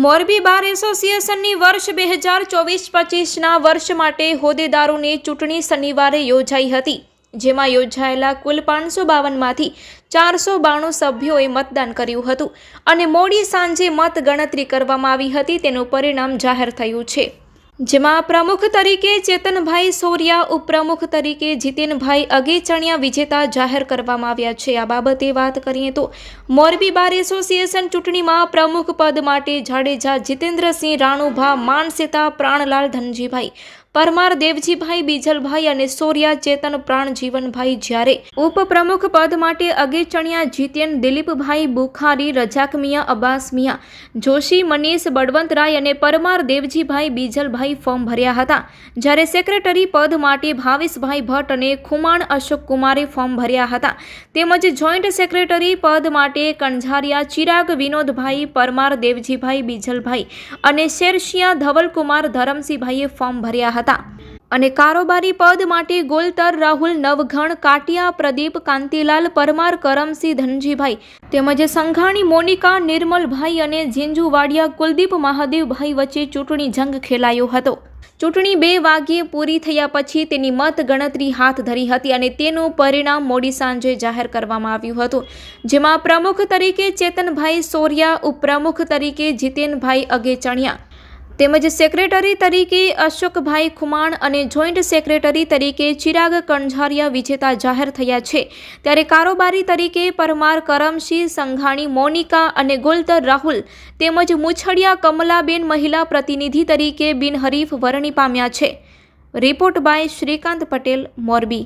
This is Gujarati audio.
મોરબી બાર એસોસિએશનની વર્ષ 2024-25ના વર્ષ માટે હોદ્દેદારોની ચૂંટણી શનિવારે યોજાઈ હતી, જેમાં યોજાયેલા કુલ 552માંથી 492 સભ્યોએ મતદાન કર્યું હતું અને મોડી સાંજે મત ગણતરી કરવામાં આવી હતી. તેનું પરિણામ જાહેર થયું છે, જેમાં પ્રમુખ તરીકે ચેતનભાઈ સોરિયા, ઉપપ્રમુખ તરીકે જીતેનભાઈ અગેચણિયા વિજેતા જાહેર કરવામાં આવ્યા છે. આ બાબતે વાત કરીએ તો મોરબી બાર એસોસિએશન ચૂંટણીમાં પ્રમુખ પદ માટે જાડેજા જીતેન્દ્રસિંહ, રાણુભા માનસેતા, પ્રાણલાલ ધનજીભાઈ પરમાર, દેવજીભાઈ બીજલભાઈ અને સોરિયા ચેતન પ્રાણજીવનભાઈ, જ્યારે ઉપપ્રમુખ પદ માટે અગેચણિયા જીતેન, દિલીપભાઈ બુખારી, રજાક મિયા, અબ્બાસ મિયા, જોશી મનીષ, બળવંતરાય અને પરમાર દેવજીભાઈ બીજલભાઈ ફોર્મ ભર્યા હતા. જ્યારે સેક્રેટરી પદ માટે ભાવેશભાઈ ભટ્ટ અને ખુમાણ અશોક કુમારે ફોર્મ ભર્યા હતા. તેમજ જોઈન્ટ સેક્રેટરી પદ માટે કણઝારિયા ચિરાગ વિનોદભાઈ, પરમાર દેવજીભાઈ બીજલભાઈ અને શેરશિયા ધવલકુમાર ધરમસિંહભાઈએ ફોર્મ ભર્યા હતા. અને કારોબારી પદ માટે ગોલતર રાહુલ નવઘણ, કાટિયા પ્રદીપ, કાંતિલાલ પરમાર, કરમસિંહ ધનજીભાઈ તેમજ સંઘાણી મોનિકા, નિર્મલભાઈ અને ઝીંઝુવાડિયા કુલદીપ મહાદેવભાઈ વચ્ચે ચૂંટણી જંગ ખેલાયો હતો. ચૂંટણી 2 વાગ્યે પૂરી થયા પછી તેની મત ગણતરી હાથ ધરી હતી અને તેનું પરિણામ મોડી સાંજે જાહેર કરવામાં આવ્યું હતું, જેમાં પ્રમુખ તરીકે ચેતનભાઈ સોરિયા, ઉપપ્રમુખ તરીકે જીતેનભાઈ અગેચણિયા તેમજ સેક્રેટરી તરીકે અશોકભાઈ ખુમાણ અને જોઈન્ટ સેક્રેટરી તરીકે ચિરાગ કણઝારિયા વિજેતા જાહેર થયા છે. ત્યારે કારોબારી તરીકે પરમાર કરમસિંહ, સંઘાણી મોનિકા અને ગોલતર રાહુલ તેમજ મુછડિયા કમલાબેન મહિલા પ્રતિનિધિ તરીકે બિનહરીફ વરણી પામ્યા છે. Report by Shrikant Patel, Morbi.